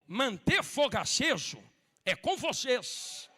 Manter fogo aceso é com vocês.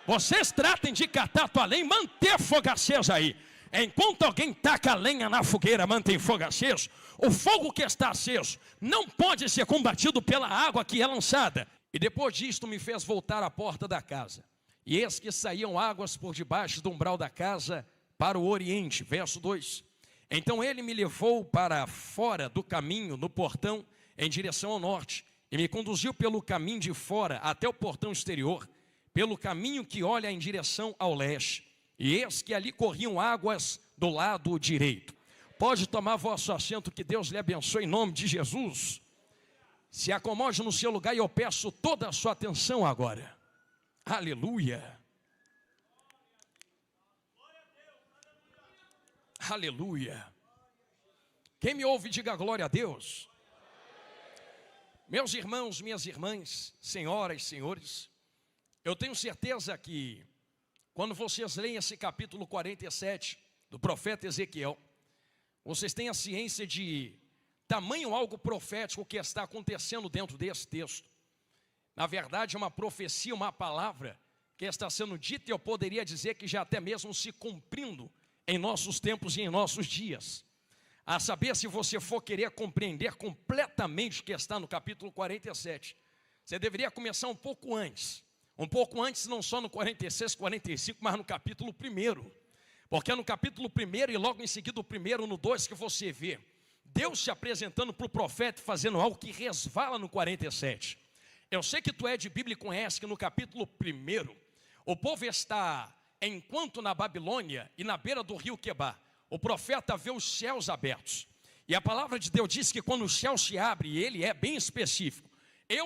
Vocês tratem de catar a tua lenha e manter fogo aceso aí. Enquanto alguém taca a lenha na fogueira, mantém fogo aceso, o fogo que está aceso não pode ser combatido pela água que é lançada. E depois disto me fez voltar à porta da casa. E eis que saíam águas por debaixo do umbral da casa para o oriente. Verso 2. Então ele me levou para fora do caminho, no portão, em direção ao norte. E me conduziu pelo caminho de fora até o portão exterior, pelo caminho que olha em direção ao leste. E eis que ali corriam águas do lado direito. Pode tomar vosso assento, que Deus lhe abençoe em nome de Jesus. Se acomode no seu lugar e eu peço toda a sua atenção agora. Aleluia. Aleluia. Quem me ouve, diga glória a Deus. Meus irmãos, minhas irmãs, senhoras e senhores, eu tenho certeza que quando vocês leem esse capítulo 47 do profeta Ezequiel, vocês têm a ciência de tamanho algo profético que está acontecendo dentro desse texto. Na verdade, é uma profecia, uma palavra que está sendo dita, e eu poderia dizer que já até mesmo se cumprindo em nossos tempos e em nossos dias. A saber, se você for querer compreender completamente o que está no capítulo 47, você deveria começar um pouco antes. Um pouco antes, não só no 46, 45, mas no capítulo 1. Porque é no capítulo 1 e logo em seguida o 1, no 2, que você vê Deus se apresentando para o profeta, fazendo algo que resvala no 47. Eu sei que tu é de Bíblia e conhece que no capítulo 1, o povo está, enquanto na Babilônia e na beira do rio Quebar, o profeta vê os céus abertos. E a palavra de Deus diz que quando o céu se abre, e ele é bem específico,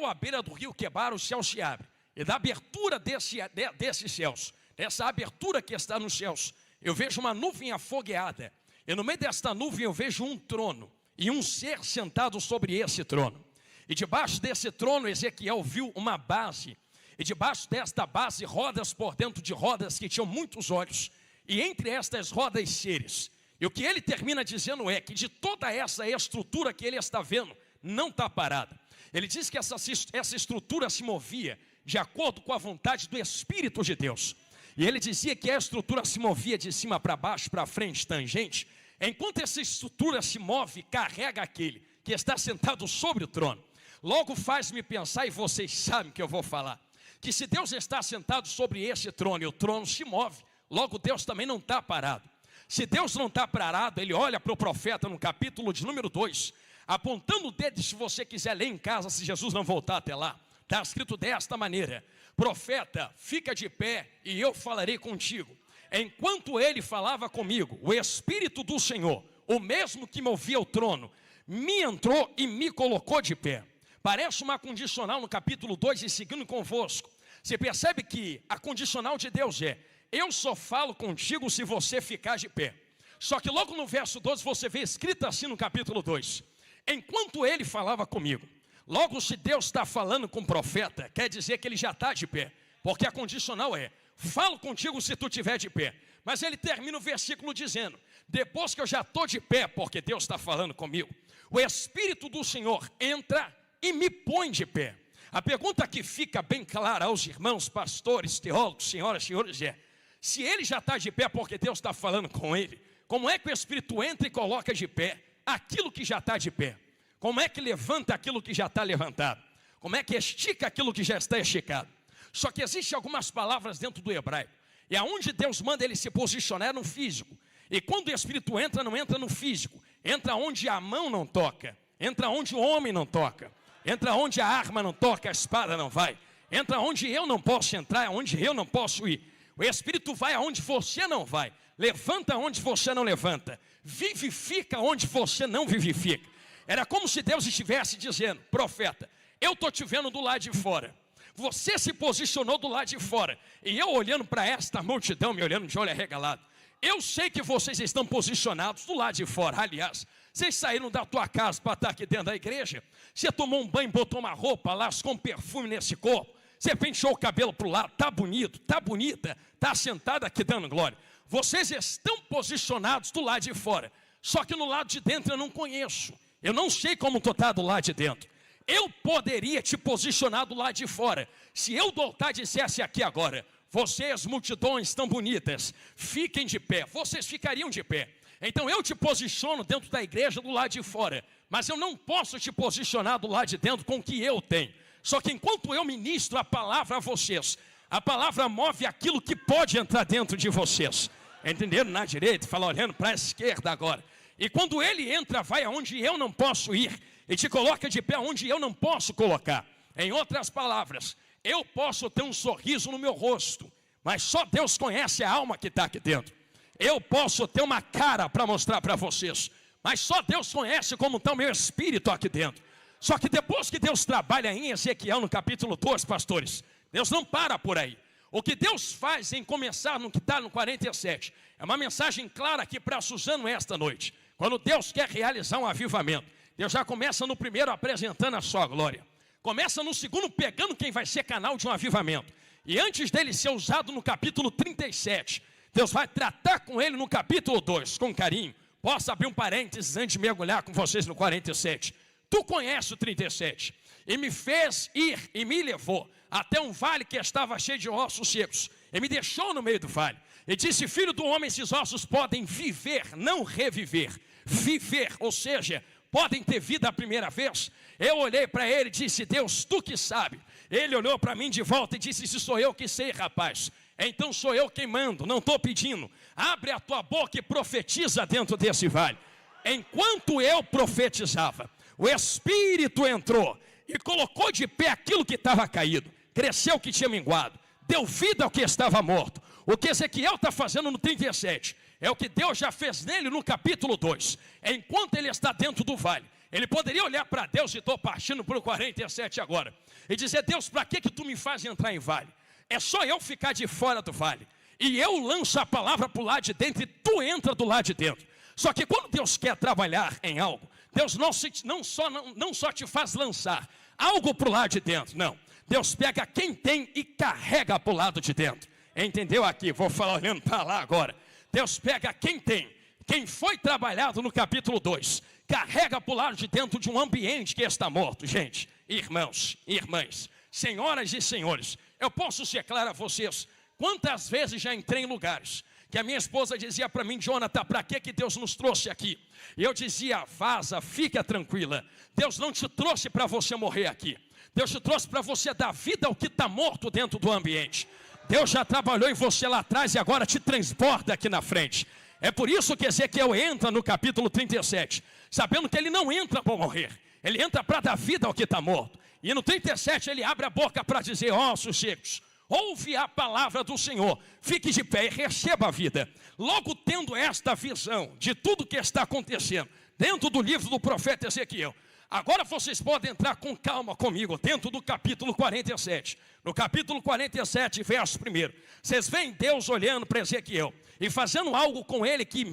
à beira do rio Quebar, o céu se abre. E da abertura desses céus, dessa abertura que está nos céus, eu vejo uma nuvem afogueada. E no meio desta nuvem eu vejo um trono e um ser sentado sobre esse trono. E debaixo desse trono Ezequiel viu uma base. E debaixo desta base rodas por dentro de rodas que tinham muitos olhos. E entre estas rodas seres. E o que ele termina dizendo é que de toda essa estrutura que ele está vendo, não está parada. Ele diz que essa estrutura se movia de acordo com a vontade do Espírito de Deus. E ele dizia que a estrutura se movia de cima para baixo, para frente, tangente. Enquanto essa estrutura se move, carrega aquele que está sentado sobre o trono. Logo faz-me pensar, e vocês sabem que eu vou falar, que se Deus está sentado sobre esse trono e o trono se move, logo Deus também não está parado. Se Deus não está parado, ele olha para o profeta no capítulo de número 2, apontando o dedo, se você quiser ler em casa, se Jesus não voltar até lá. Está escrito desta maneira: profeta, fica de pé e eu falarei contigo. Enquanto ele falava comigo, o Espírito do Senhor, o mesmo que movia o trono, me entrou e me colocou de pé. Parece uma condicional no capítulo 2 e seguindo convosco. Você percebe que a condicional de Deus é: eu só falo contigo se você ficar de pé. Só que logo no verso 12 você vê escrito assim no capítulo 2: enquanto ele falava comigo. Logo, se Deus está falando com o profeta, quer dizer que ele já está de pé. Porque a condicional é: falo contigo se tu estiver de pé. Mas ele termina o versículo dizendo: depois que eu já estou de pé, porque Deus está falando comigo, o Espírito do Senhor entra e me põe de pé. A pergunta que fica bem clara aos irmãos, pastores, teólogos, senhoras e senhores é: se ele já está de pé porque Deus está falando com ele, como é que o Espírito entra e coloca de pé aquilo que já está de pé? Como é que levanta aquilo que já está levantado? Como é que estica aquilo que já está esticado? Só que existem algumas palavras dentro do hebraico. E aonde Deus manda ele se posicionar é no físico. E quando o Espírito entra, não entra no físico. Entra onde a mão não toca. Entra onde o homem não toca. Entra onde a arma não toca, a espada não vai. Entra onde eu não posso entrar, onde eu não posso ir. O Espírito vai aonde você não vai. Levanta onde você não levanta. Vivifica onde você não vivifica. Era como se Deus estivesse dizendo: profeta, eu estou te vendo do lado de fora. Você se posicionou do lado de fora. E eu olhando para esta multidão, me olhando de olho arregalado. Eu sei que vocês estão posicionados do lado de fora. Aliás, vocês saíram da tua casa para estar aqui dentro da igreja. Você tomou um banho, botou uma roupa, lascou um perfume nesse corpo. Você penteou o cabelo para o lado, está bonito, está bonita, está sentada aqui dando glória. Vocês estão posicionados do lado de fora. Só que no lado de dentro eu não conheço. Eu não sei como tu está do lado de dentro. Eu poderia te posicionar do lado de fora. Se eu do altar dissesse aqui agora: vocês, multidões tão bonitas, fiquem de pé, vocês ficariam de pé. Então eu te posiciono dentro da igreja do lado de fora, mas eu não posso te posicionar do lado de dentro com o que eu tenho. Só que enquanto eu ministro a palavra a vocês, a palavra move aquilo que pode entrar dentro de vocês. Entenderam? Na direita, fala olhando para a esquerda agora. E quando ele entra, vai aonde eu não posso ir, e te coloca de pé onde eu não posso colocar. Em outras palavras, eu posso ter um sorriso no meu rosto, mas só Deus conhece a alma que está aqui dentro. Eu posso ter uma cara para mostrar para vocês, mas só Deus conhece como está o meu espírito aqui dentro. Só que depois que Deus trabalha em Ezequiel no capítulo 2, pastores, Deus não para por aí. O que Deus faz em começar no que está no 47, é uma mensagem clara aqui para Suzano esta noite. Quando Deus quer realizar um avivamento, Deus já começa no primeiro apresentando a sua glória. Começa no segundo pegando quem vai ser canal de um avivamento. E antes dele ser usado no capítulo 37, Deus vai tratar com ele no capítulo 2, com carinho. Posso abrir um parênteses antes de mergulhar com vocês no 47. Tu conhece o 37. E me fez ir e me levou até um vale que estava cheio de ossos secos. E me deixou no meio do vale. E disse: filho do homem, esses ossos podem viver, não reviver. Viver, ou seja, podem ter vida a primeira vez. Eu olhei para ele e disse: Deus, tu que sabe. Ele olhou para mim de volta e disse: se sou eu que sei, rapaz, então sou eu quem mando, não estou pedindo. Abre a tua boca e profetiza dentro desse vale. Enquanto eu profetizava, o Espírito entrou e colocou de pé aquilo que estava caído. Cresceu o que tinha minguado, deu vida ao que estava morto. O que Ezequiel está fazendo no 37 é o que Deus já fez nele no capítulo 2. Enquanto ele está dentro do vale, ele poderia olhar para Deus, e estou partindo para o 47 agora, e dizer: Deus, para que tu me faz entrar em vale? É só eu ficar de fora do vale, e eu lanço a palavra para o lado de dentro, e tu entra do lado de dentro. Só que quando Deus quer trabalhar em algo, Deus não só te faz lançar algo para o lado de dentro, não. Deus pega quem tem e carrega para o lado de dentro. Entendeu aqui? Vou falar olhando para lá agora. Deus pega quem tem, quem foi trabalhado no capítulo 2, carrega para o lado de dentro de um ambiente que está morto. Gente, irmãos, irmãs, senhoras e senhores, eu posso ser claro a vocês, quantas vezes já entrei em lugares que a minha esposa dizia para mim: Jonathan, para que Deus nos trouxe aqui? E eu dizia: vaza, fica tranquila, Deus não te trouxe para você morrer aqui, Deus te trouxe para você dar vida ao que está morto dentro do ambiente. Deus já trabalhou em você lá atrás e agora te transborda aqui na frente. É por isso que Ezequiel entra no capítulo 37, sabendo que ele não entra para morrer, ele entra para dar vida ao que está morto. E no 37 ele abre a boca para dizer: ossos secos, ouve a palavra do Senhor, fique de pé e receba a vida. Logo tendo esta visão de tudo que está acontecendo dentro do livro do profeta Ezequiel, agora vocês podem entrar com calma comigo dentro do capítulo 47. No capítulo 47, verso 1, vocês veem Deus olhando para Ezequiel e fazendo algo com ele que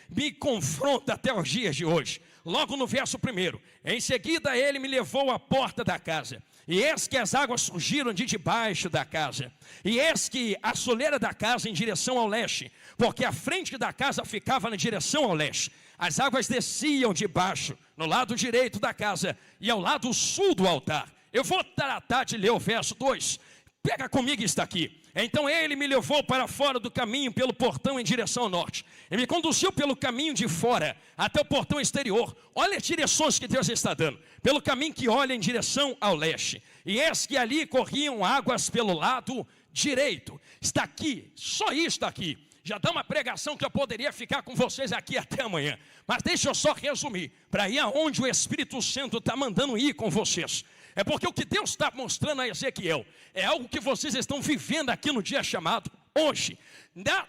me confronta até os dias de hoje. Logo no verso 1, em seguida ele me levou à porta da casa, e eis que as águas surgiram de debaixo da casa, e eis que a soleira da casa em direção ao leste, porque a frente da casa ficava na direção ao leste. As águas desciam de baixo, no lado direito da casa e ao lado sul do altar. Eu vou tratar de ler o verso 2. Pega comigo isso aqui. Então ele me levou para fora do caminho pelo portão em direção ao norte, e me conduziu pelo caminho de fora até o portão exterior. Olha as direções que Deus está dando. Pelo caminho que olha em direção ao leste, e eis que ali corriam águas pelo lado direito. Está aqui, só isto aqui já dá uma pregação que eu poderia ficar com vocês aqui até amanhã. Mas deixa eu só resumir, para ir aonde o Espírito Santo está mandando ir com vocês. É porque o que Deus está mostrando a Ezequiel é algo que vocês estão vivendo aqui no dia chamado hoje.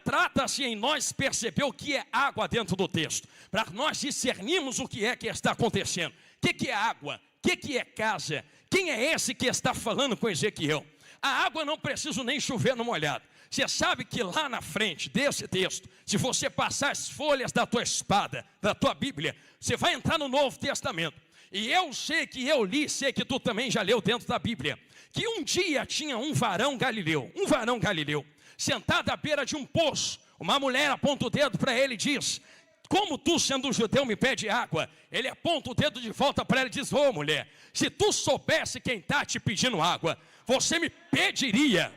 Trata-se em nós perceber o que é água dentro do texto, para nós discernirmos o que está acontecendo. O que é água? O que é casa? Quem é esse que está falando com Ezequiel? A água não precisa nem chover no molhado. Você sabe que lá na frente desse texto, se você passar as folhas da tua espada, da tua Bíblia, você vai entrar no Novo Testamento. E eu sei que eu li, sei que tu também já leu dentro da Bíblia, que um dia tinha um varão galileu, sentado à beira de um poço. Uma mulher aponta o dedo para ele e diz: Como tu, sendo um judeu, me pede água? Ele aponta o dedo de volta para ela e diz: ô mulher, se tu soubesse quem está te pedindo água, você me pediria,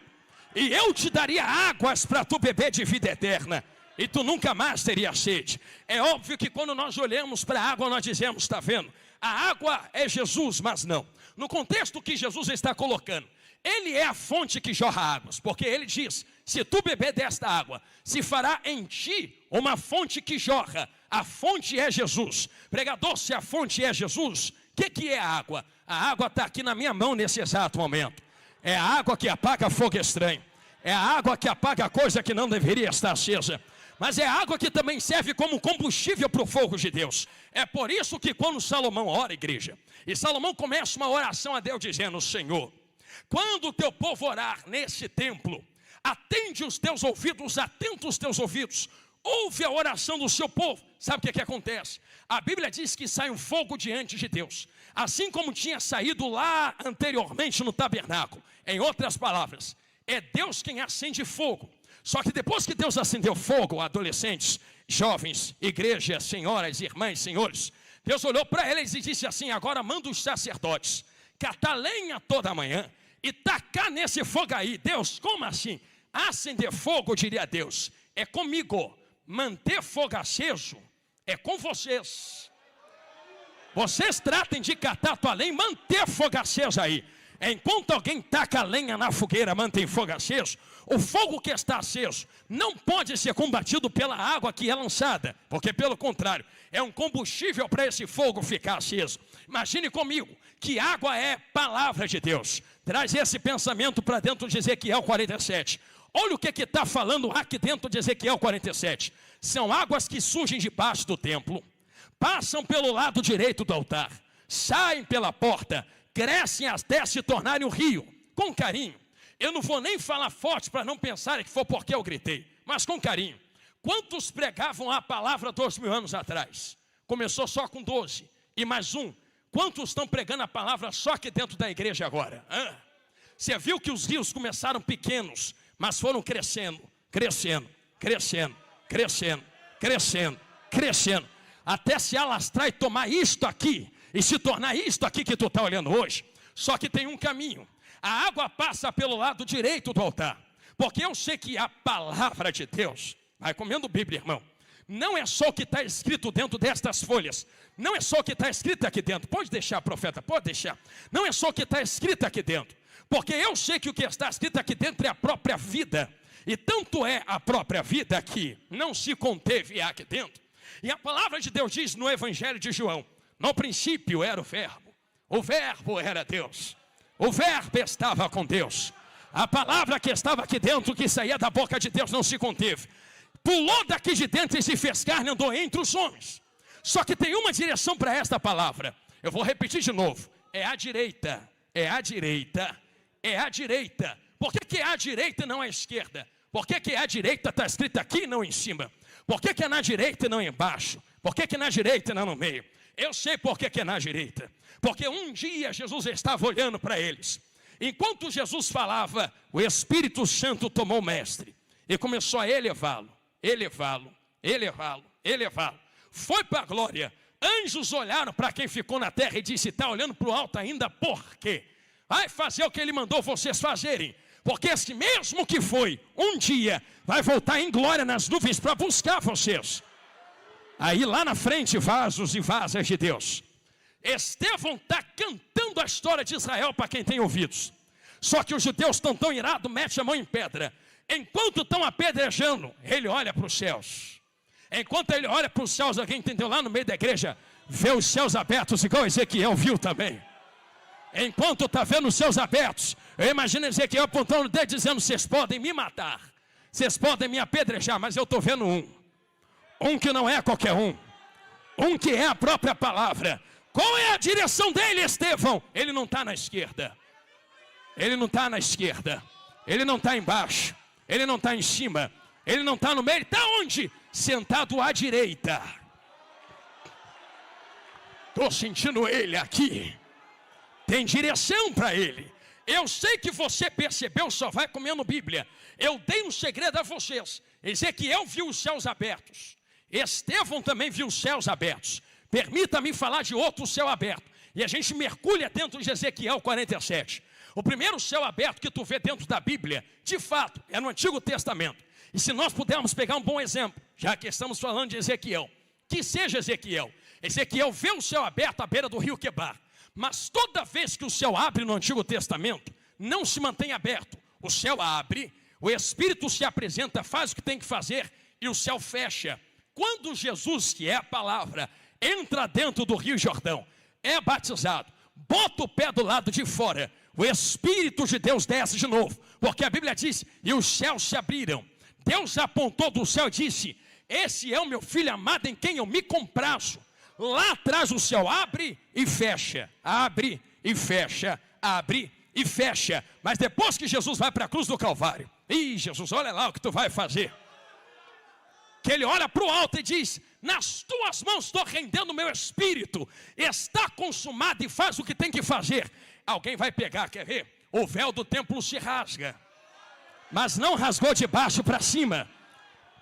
e eu te daria águas para tu beber de vida eterna, e tu nunca mais teria sede. É óbvio que quando nós olhamos para a água, nós dizemos: está vendo? A água é Jesus, mas não. No contexto que Jesus está colocando, ele é a fonte que jorra águas, porque ele diz: se tu beber desta água, se fará em ti uma fonte que jorra. A fonte é Jesus. Pregador, se a fonte é Jesus, o que é a água? A água está aqui na minha mão nesse exato momento. É a água que apaga fogo estranho. É a água que apaga coisa que não deveria estar acesa. Mas é a água que também serve como combustível para o fogo de Deus. É por isso que quando Salomão ora, igreja, e Salomão começa uma oração a Deus dizendo: Senhor, quando o teu povo orar nesse templo, atende os teus ouvidos, atenta os teus ouvidos, ouve a oração do seu povo. Sabe o que acontece? A Bíblia diz que sai um fogo diante de Deus, assim como tinha saído lá anteriormente no tabernáculo. Em outras palavras, é Deus quem acende fogo. Só que depois que Deus acendeu fogo, adolescentes, jovens, igreja, senhoras, irmãs, senhores, Deus olhou para eles e disse assim: agora manda os sacerdotes catar lenha toda manhã e tacar nesse fogo aí. Deus, como assim? Acender fogo, diria Deus, é comigo. Manter fogo aceso é com vocês. Vocês tratem de catar a tua lenha e manter fogo aceso aí. Enquanto alguém taca a lenha na fogueira, mantém fogo aceso, o fogo que está aceso não pode ser combatido pela água que é lançada, porque pelo contrário, é um combustível para esse fogo ficar aceso. Imagine comigo que água é palavra de Deus. Traz esse pensamento para dentro de Ezequiel 47. Olha o que está falando aqui dentro de Ezequiel 47. São águas que surgem debaixo do templo, passam pelo lado direito do altar, saem pela porta, crescem até se tornarem um rio. Com carinho, eu não vou nem falar forte para não pensarem que foi porque eu gritei, mas com carinho. Quantos pregavam a palavra 2000 anos atrás? Começou só com 12 e mais um. Quantos estão pregando a palavra só aqui dentro da igreja agora? Você viu que os rios começaram pequenos, mas foram crescendo, crescendo, crescendo, crescendo, crescendo, crescendo, até se alastrar e tomar isto aqui, e se tornar isto aqui que tu está olhando hoje. Só que tem um caminho. A água passa pelo lado direito do altar, porque eu sei que a palavra de Deus, vai comendo Bíblia, irmão, não é só o que está escrito dentro destas folhas, não é só o que está escrito aqui dentro. Pode deixar, profeta, pode deixar. Não é só o que está escrito aqui dentro, porque eu sei que o que está escrito aqui dentro é a própria vida, e tanto é a própria vida que não se conteve aqui dentro. E a palavra de Deus diz no Evangelho de João: no princípio era o verbo era Deus, o verbo estava com Deus. A palavra que estava aqui dentro, que saía da boca de Deus, não se conteve, pulou daqui de dentro e se fez carne, andou entre os homens. Só que tem uma direção para esta palavra. Eu vou repetir de novo: é à direita, é à direita, é à direita. Por que é à direita e não à esquerda? Por que é à direita está escrito aqui e não em cima? Por que é na direita e não embaixo? Por que é na direita e não no meio? Eu sei por que é na direita. Porque um dia Jesus estava olhando para eles. Enquanto Jesus falava, o Espírito Santo tomou o mestre e começou a elevá-lo, elevá-lo, elevá-lo, elevá-lo. Foi para a glória. Anjos olharam para quem ficou na terra e disse: está olhando para o alto ainda, por quê? Vai fazer o que ele mandou vocês fazerem. Porque esse mesmo que foi, um dia, vai voltar em glória nas nuvens para buscar vocês. Aí lá na frente, vasos e vasas de Deus. Estevão está cantando a história de Israel para quem tem ouvidos. Só que os judeus estão tão irados, mete a mão em pedra. Enquanto estão apedrejando, ele olha para os céus. Enquanto ele olha para os céus, alguém entendeu lá no meio da igreja, vê os céus abertos, igual Ezequiel viu também. Enquanto está vendo os céus abertos, eu imagino Ezequiel apontando o dedo dizendo: vocês podem me matar, vocês podem me apedrejar, mas eu estou vendo um que não é qualquer um que é a própria palavra. Qual é a direção dele, Estevão? Ele não está na esquerda, ele não está na esquerda, ele não está embaixo, ele não está em cima, ele não está no meio. Ele está onde? Sentado à direita. Estou sentindo ele aqui. Tem direção para ele. Eu sei que você percebeu, só vai comendo Bíblia. Eu dei um segredo a vocês. Ezequiel viu os céus abertos. Estevão também viu os céus abertos. Permita-me falar de outro céu aberto. E a gente mergulha dentro de Ezequiel 47. O primeiro céu aberto que tu vê dentro da Bíblia, de fato, é no Antigo Testamento. E se nós pudermos pegar um bom exemplo, já que estamos falando de Ezequiel, que seja Ezequiel. Ezequiel vê o céu aberto à beira do rio Quebar. Mas toda vez que o céu abre no Antigo Testamento, não se mantém aberto. O céu abre, o Espírito se apresenta, faz o que tem que fazer e o céu fecha. Quando Jesus, que é a palavra, entra dentro do rio Jordão, é batizado, bota o pé do lado de fora, o Espírito de Deus desce de novo, porque a Bíblia diz, e os céus se abriram. Deus apontou do céu e disse, esse é o meu filho amado em quem eu me comprazo. Lá atrás o céu abre e fecha, abre e fecha, abre e fecha. Mas depois que Jesus vai para a cruz do Calvário, Jesus, olha lá o que tu vai fazer. Que ele olha para o alto e diz, nas tuas mãos estou rendendo o meu espírito, está consumado e faz o que tem que fazer. Alguém vai pegar, quer ver? O véu do templo se rasga, mas não rasgou de baixo para cima,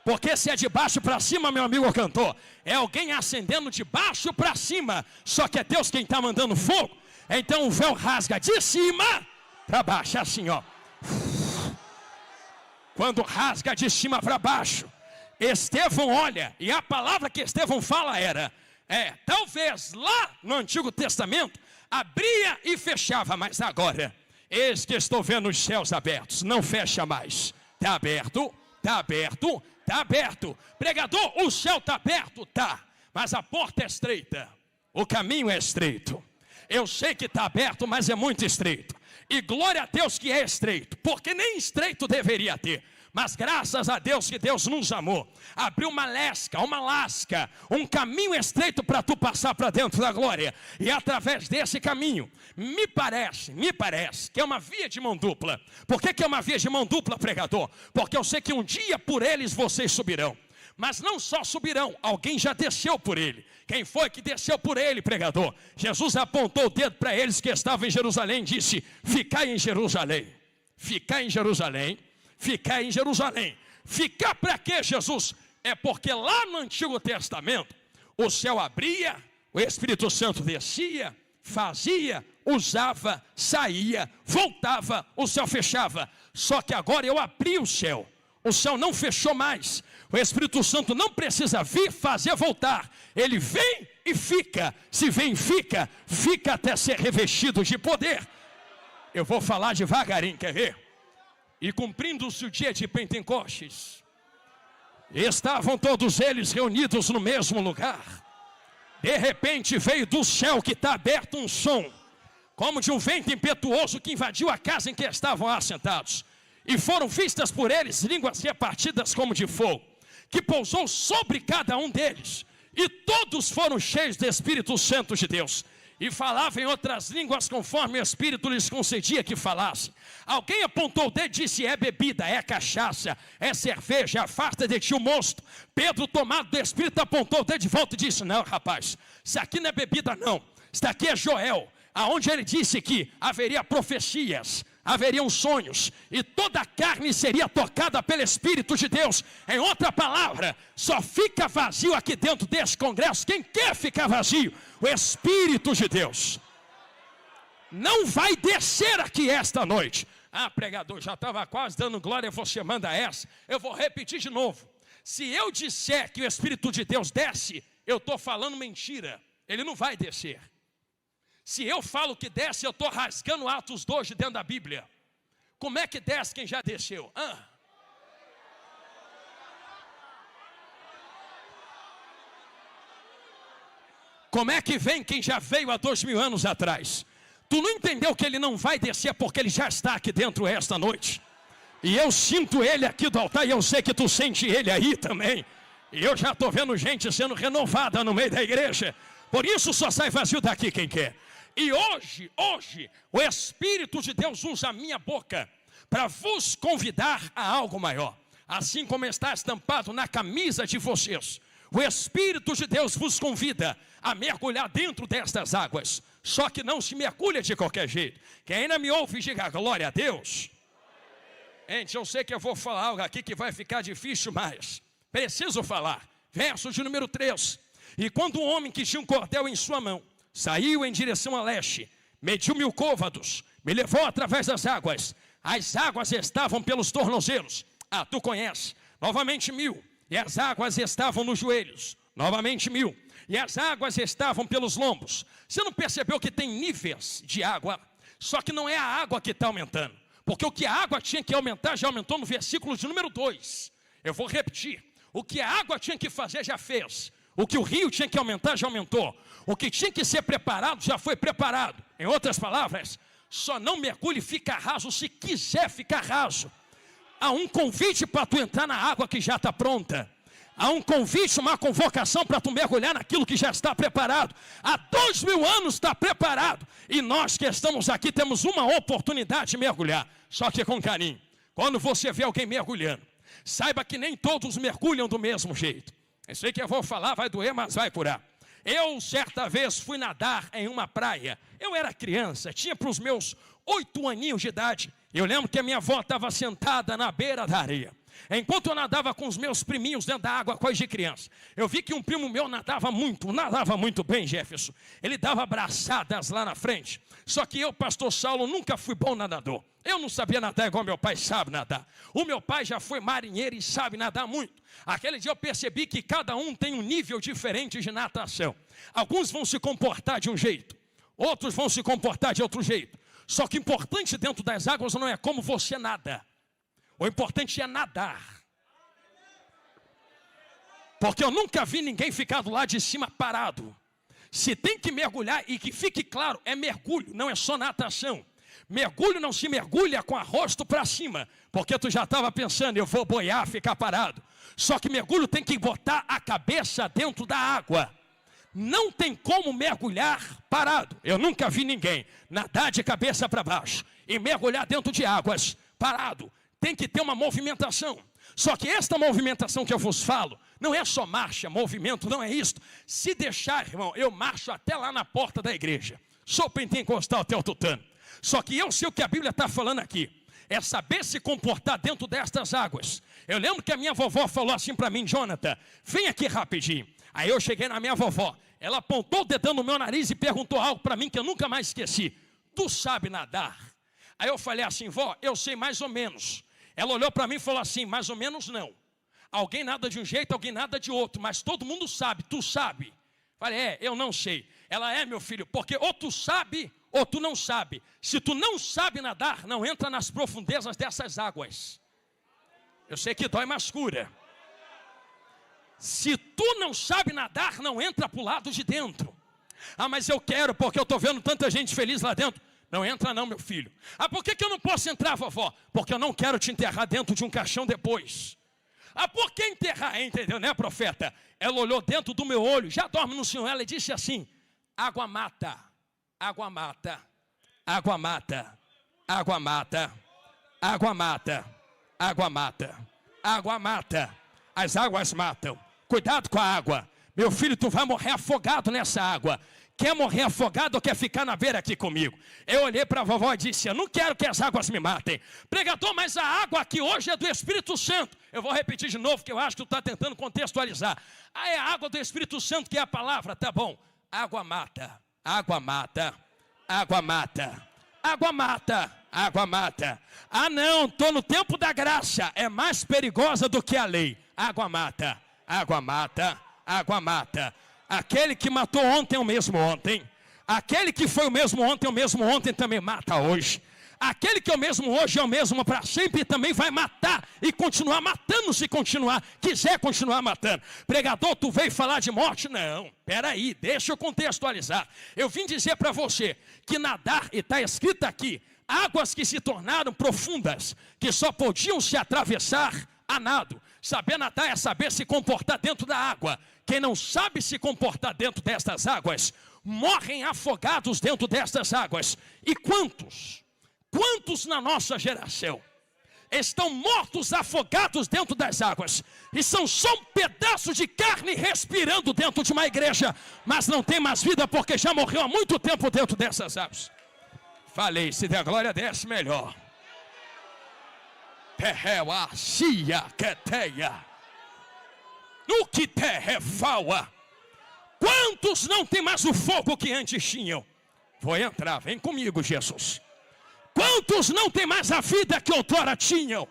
porque se é de baixo para cima, meu amigo cantor, é alguém acendendo de baixo para cima, só que é Deus quem está mandando fogo. Então o véu rasga de cima para baixo, assim ó. Quando rasga de cima para baixo, Estevão olha, e a palavra que Estevão fala era, talvez lá no Antigo Testamento, abria e fechava, mas agora, eis que estou vendo os céus abertos, não fecha mais, está aberto, está aberto, está aberto. Pregador, o céu está aberto? Está, mas a porta é estreita, o caminho é estreito. Eu sei que está aberto, mas é muito estreito. E glória a Deus que é estreito, porque nem estreito deveria ter. Mas graças a Deus que Deus nos amou, abriu uma lasca, um caminho estreito para tu passar para dentro da glória. E através desse caminho, me parece que é uma via de mão dupla. Por que é uma via de mão dupla, pregador? Porque eu sei que um dia por eles vocês subirão. Mas não só subirão, alguém já desceu por ele. Quem foi que desceu por ele, pregador? Jesus apontou o dedo para eles que estavam em Jerusalém e disse, ficai em Jerusalém, ficai em Jerusalém. Ficar em Jerusalém. Ficar para quê, Jesus? É porque lá no Antigo Testamento, o céu abria, o Espírito Santo descia, fazia, usava, saía, voltava, o céu fechava. Só que agora eu abri o céu não fechou mais. O Espírito Santo não precisa vir, fazer, voltar. Ele vem e fica. Se vem e fica, fica até ser revestido de poder. Eu vou falar devagarinho, quer ver? E cumprindo-se o dia de Pentecostes, estavam todos eles reunidos no mesmo lugar. De repente veio do céu que está aberto um som, como de um vento impetuoso que invadiu a casa em que estavam assentados. E foram vistas por eles línguas repartidas como de fogo, que pousou sobre cada um deles. E todos foram cheios do Espírito Santo de Deus. E falavam em outras línguas conforme o Espírito lhes concedia que falassem. Alguém apontou o dedo e disse, é bebida, é cachaça, é cerveja, afasta de ti o mosto. Pedro, tomado do Espírito, apontou o dedo de volta e disse, não rapaz, isso aqui não é bebida não. Isso aqui é Joel, aonde ele disse que haveria profecias, haveriam sonhos, e toda a carne seria tocada pelo Espírito de Deus. Em outra palavra, só fica vazio aqui dentro desse congresso quem quer ficar vazio. O Espírito de Deus não vai descer aqui esta noite. Ah, pregador, já estava quase dando glória, você manda essa. Eu vou repetir de novo. Se eu disser que o Espírito de Deus desce, eu estou falando mentira. Ele não vai descer. Se eu falo que desce, eu estou rasgando Atos 2 de dentro da Bíblia. Como é que desce quem já desceu? Como é que vem quem já veio há 2000 anos atrás? Tu não entendeu que ele não vai descer porque ele já está aqui dentro esta noite? E eu sinto ele aqui do altar e eu sei que tu sente ele aí também. E eu já estou vendo gente sendo renovada no meio da igreja. Por isso só sai vazio daqui quem quer. E hoje, o Espírito de Deus usa a minha boca para vos convidar a algo maior. Assim como está estampado na camisa de vocês, o Espírito de Deus vos convida a mergulhar dentro destas águas. Só que não se mergulha de qualquer jeito. Quem ainda me ouve, diga glória a Deus. Gente, eu sei que eu vou falar algo aqui que vai ficar difícil, mas preciso falar. Verso de número 3. E quando um homem que tinha um cordel em sua mão saiu em direção a leste, mediu 1000 côvados, me levou através das águas. As águas estavam pelos tornozelos. Tu conhece. Novamente 1000. E as águas estavam nos joelhos. Novamente 1000. E as águas estavam pelos lombos. Você não percebeu que tem níveis de água? Só que não é a água que está aumentando. Porque o que a água tinha que aumentar já aumentou no versículo de número 2. Eu vou repetir. O que a água tinha que fazer já fez. O que o rio tinha que aumentar já aumentou. O que tinha que ser preparado já foi preparado. Em outras palavras, só não mergulhe e fica raso se quiser ficar raso. Há um convite para tu entrar na água que já está pronta. Há um convite, uma convocação para tu mergulhar naquilo que já está preparado. Há 2000 anos está preparado. E nós que estamos aqui temos uma oportunidade de mergulhar. Só que com carinho. Quando você vê alguém mergulhando, saiba que nem todos mergulham do mesmo jeito. Eu sei que eu vou falar, vai doer, mas vai curar. Eu, certa vez, fui nadar em uma praia. Eu era criança, tinha para os meus 8 aninhos de idade. Eu lembro que a minha avó estava sentada na beira da areia. Enquanto eu nadava com os meus priminhos dentro da água, coisa de criança, eu vi que um primo meu nadava muito bem, Jefferson. Ele dava braçadas lá na frente. Só que eu, pastor Saulo, nunca fui bom nadador. Eu não sabia nadar igual meu pai sabe nadar. O meu pai já foi marinheiro e sabe nadar muito. Aquele dia eu percebi que cada um tem um nível diferente de natação. Alguns vão se comportar de um jeito, outros vão se comportar de outro jeito. Só que o importante dentro das águas não é como você nada. O importante é nadar. Porque eu nunca vi ninguém ficar do lado de cima parado. Se tem que mergulhar, e que fique claro, é mergulho, não é só natação. Mergulho não se mergulha com a rosto para cima, porque tu já estava pensando, eu vou boiar, ficar parado. Só que mergulho tem que botar a cabeça dentro da água. Não tem como mergulhar parado. Eu nunca vi ninguém nadar de cabeça para baixo e mergulhar dentro de águas parado. Tem que ter uma movimentação. Só que esta movimentação que eu vos falo, não é só marcha, movimento, não é isto. Se deixar, irmão, eu marcho até lá na porta da igreja. Sou pentecostal até o tutano. Só que eu sei o que a Bíblia está falando aqui. É saber se comportar dentro destas águas. Eu lembro que a minha vovó falou assim para mim, Jonathan, vem aqui rapidinho. Aí eu cheguei na minha vovó. Ela apontou o dedão no meu nariz e perguntou algo para mim que eu nunca mais esqueci. Tu sabe nadar? Aí eu falei assim, vó, eu sei mais ou menos. Ela olhou para mim e falou assim, mais ou menos não. Alguém nada de um jeito, alguém nada de outro, mas todo mundo sabe, tu sabe. Falei, eu não sei. Ela, meu filho, porque ou tu sabe ou tu não sabe. Se tu não sabe nadar, não entra nas profundezas dessas águas. Eu sei que dói, mas cura. Se tu não sabe nadar, não entra para o lado de dentro. Mas eu quero, porque eu estou vendo tanta gente feliz lá dentro. Não entra não, meu filho. Por que eu não posso entrar, vovó? Porque eu não quero te enterrar dentro de um caixão depois. Por que enterrar, entendeu, né, profeta? Ela olhou dentro do meu olho, já dorme no Senhor, ela disse assim, água mata, água mata, água mata, água mata, água mata, água mata, água mata, as águas matam. Cuidado com a água. Meu filho, tu vai morrer afogado nessa água. Quer morrer afogado ou quer ficar na beira aqui comigo? Eu olhei para a vovó e disse, eu não quero que as águas me matem. Pregador, mas a água aqui hoje é do Espírito Santo. Eu vou repetir de novo, que eu acho que tu está tentando contextualizar. É a água do Espírito Santo que é a palavra, tá bom. Água mata, água mata, água mata, água mata, água mata. Não, estou no tempo da graça. É mais perigosa do que a lei. Água mata, água mata, água mata. Aquele que matou ontem é o mesmo ontem. Aquele que foi o mesmo ontem também mata hoje. Aquele que é o mesmo hoje é o mesmo para sempre e também vai matar e continuar matando se quiser continuar matando. Pregador, tu veio falar de morte? Não, peraí, deixa eu contextualizar. Eu vim dizer para você que nadar, e está escrito aqui, águas que se tornaram profundas, que só podiam se atravessar a nado. Saber nadar é saber se comportar dentro da água. Quem não sabe se comportar dentro destas águas, morrem afogados dentro destas águas. E quantos na nossa geração estão mortos afogados dentro das águas e são só um pedaço de carne respirando dentro de uma igreja, mas não tem mais vida porque já morreu há muito tempo dentro dessas águas. Falei, se der glória desce melhor. no que terrefaua. Quantos não tem mais o fogo que antes tinham? Vou entrar, vem comigo, Jesus. Quantos não tem mais a vida que outrora tinham?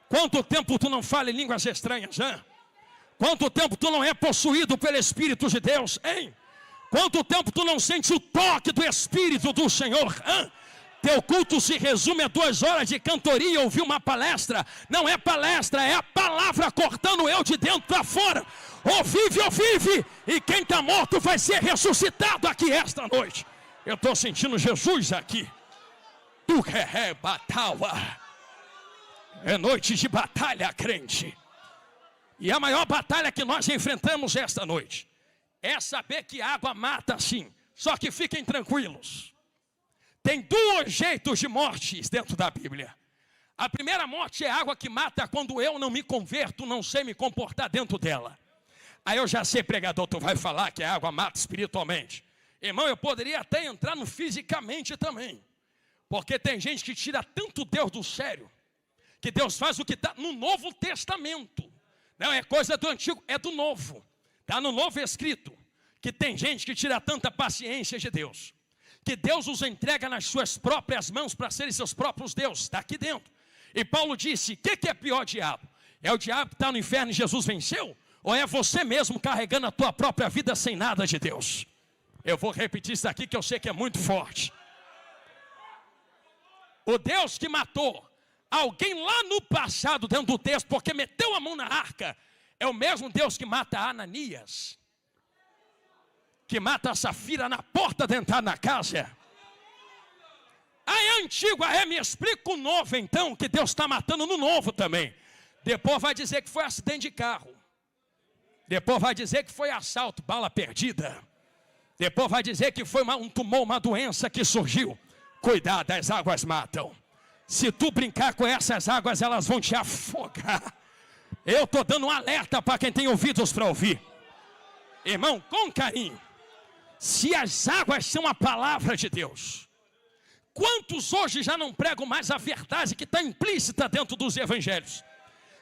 Quanto tempo tu não fala em línguas estranhas, hein? Quanto tempo tu não é possuído pelo Espírito de Deus, hein? Quanto tempo tu não sente o toque do Espírito do Senhor, hein? Teu culto se resume a 2 horas de cantoria, ouvir uma palestra. Não é palestra, é a palavra cortando eu de dentro para fora. Ou vive, e quem está morto vai ser ressuscitado aqui esta noite. Eu estou sentindo Jesus aqui. Tu é batalha. É noite de batalha, crente. E a maior batalha que nós enfrentamos esta noite é saber que a água mata sim. Só que fiquem tranquilos. Tem 2 jeitos de mortes dentro da Bíblia. A primeira morte é a água que mata quando eu não me converto, não sei me comportar dentro dela. Aí eu já sei, pregador, tu vai falar que a água mata espiritualmente. Irmão, eu poderia até entrar no fisicamente também. Porque tem gente que tira tanto Deus do sério, que Deus faz o que está no Novo Testamento. Não é coisa do Antigo, é do Novo. Está no Novo escrito, que tem gente que tira tanta paciência de Deus, que Deus os entrega nas suas próprias mãos para serem seus próprios deuses. Está aqui dentro. E Paulo disse, o que é pior, diabo? É o diabo que está no inferno e Jesus venceu? Ou é você mesmo carregando a tua própria vida sem nada de Deus? Eu vou repetir isso aqui que eu sei que é muito forte. O Deus que matou alguém lá no passado dentro do texto, porque meteu a mão na arca, é o mesmo Deus que mata Ananias, que mata a Safira na porta de entrar na casa. Aí a antiga me explica o novo então, que Deus está matando no novo também. Depois vai dizer que foi acidente de carro. Depois vai dizer que foi assalto, bala perdida. Depois vai dizer que foi um tumor, uma doença que surgiu. Cuidado, as águas matam. Se tu brincar com essas águas, elas vão te afogar. Eu estou dando um alerta para quem tem ouvidos para ouvir. Irmão, com carinho. Se as águas são a palavra de Deus, quantos hoje já não pregam mais a verdade que está implícita dentro dos evangelhos?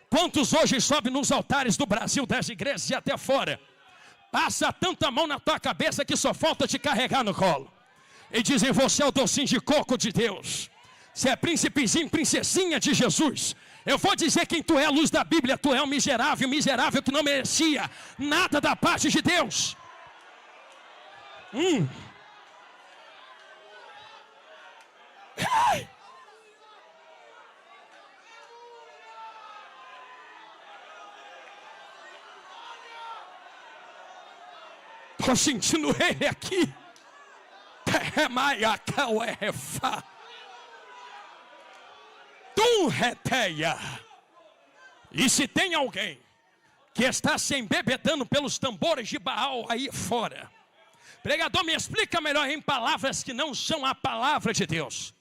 Quantos hoje sobem nos altares do Brasil, das igrejas e até fora, passa tanta mão na tua cabeça que só falta te carregar no colo, e dizem, você é o docinho de coco de Deus, você é príncipezinho, princesinha de Jesus. Eu vou dizer quem tu é, a luz da Bíblia, tu é um miserável, miserável que não merecia nada da parte de Deus. Hey! Estou sentindo ele aqui. E se tem alguém que está se embebedando pelos tambores de Baal aí fora, pregador, me explica melhor em palavras que não são a palavra de Deus.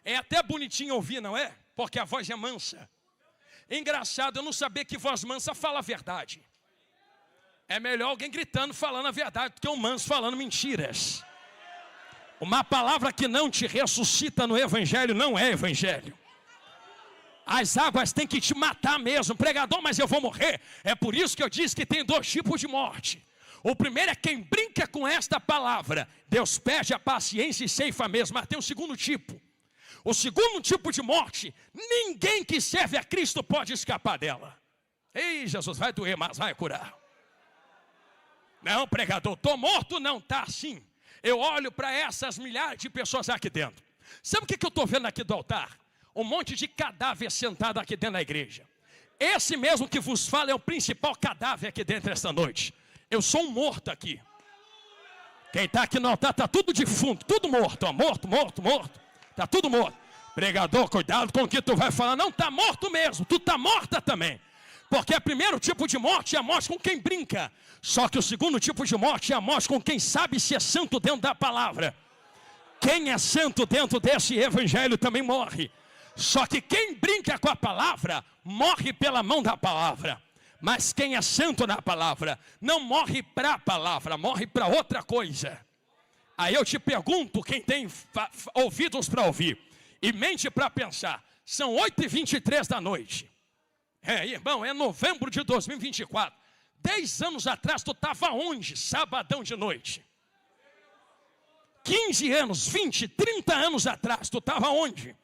É até bonitinho ouvir, não é? Porque a voz é mansa. Engraçado eu não saber que voz mansa fala a verdade. É melhor alguém gritando falando a verdade do que um manso falando mentiras. Uma palavra que não te ressuscita no evangelho não é evangelho. As águas têm que te matar mesmo. Pregador, mas eu vou morrer. É por isso que eu disse que tem 2 tipos de morte. O primeiro é quem brinca com esta palavra. Deus perde a paciência e ceifa mesmo. Mas tem um segundo tipo. O segundo tipo de morte, ninguém que serve a Cristo pode escapar dela. Ei, Jesus, vai doer, mas vai curar. Não, pregador, estou morto, não, está assim. Eu olho para essas milhares de pessoas aqui dentro. Sabe o que eu estou vendo aqui do altar? Um monte de cadáver sentado aqui dentro da igreja. Esse mesmo que vos fala é o principal cadáver aqui dentro esta noite. Eu sou um morto aqui. Quem está aqui no altar está tudo defunto, tudo morto, ó, morto. Está tudo morto. Pregador, cuidado com o que tu vai falar. Não, está morto mesmo, tu está morta também. Porque o primeiro tipo de morte é a morte com quem brinca. Só que o segundo tipo de morte é a morte com quem sabe se é santo dentro da palavra. Quem é santo dentro desse evangelho também morre. Só que quem brinca com a palavra, morre pela mão da palavra. Mas quem é santo na palavra, não morre para a palavra, morre para outra coisa. Aí eu te pergunto, quem tem ouvidos para ouvir e mente para pensar, são 8h23 da noite. Irmão, é novembro de 2024. 10 anos atrás tu estava onde? Sabadão de noite. 15 anos, 20, 30 anos atrás tu estava onde?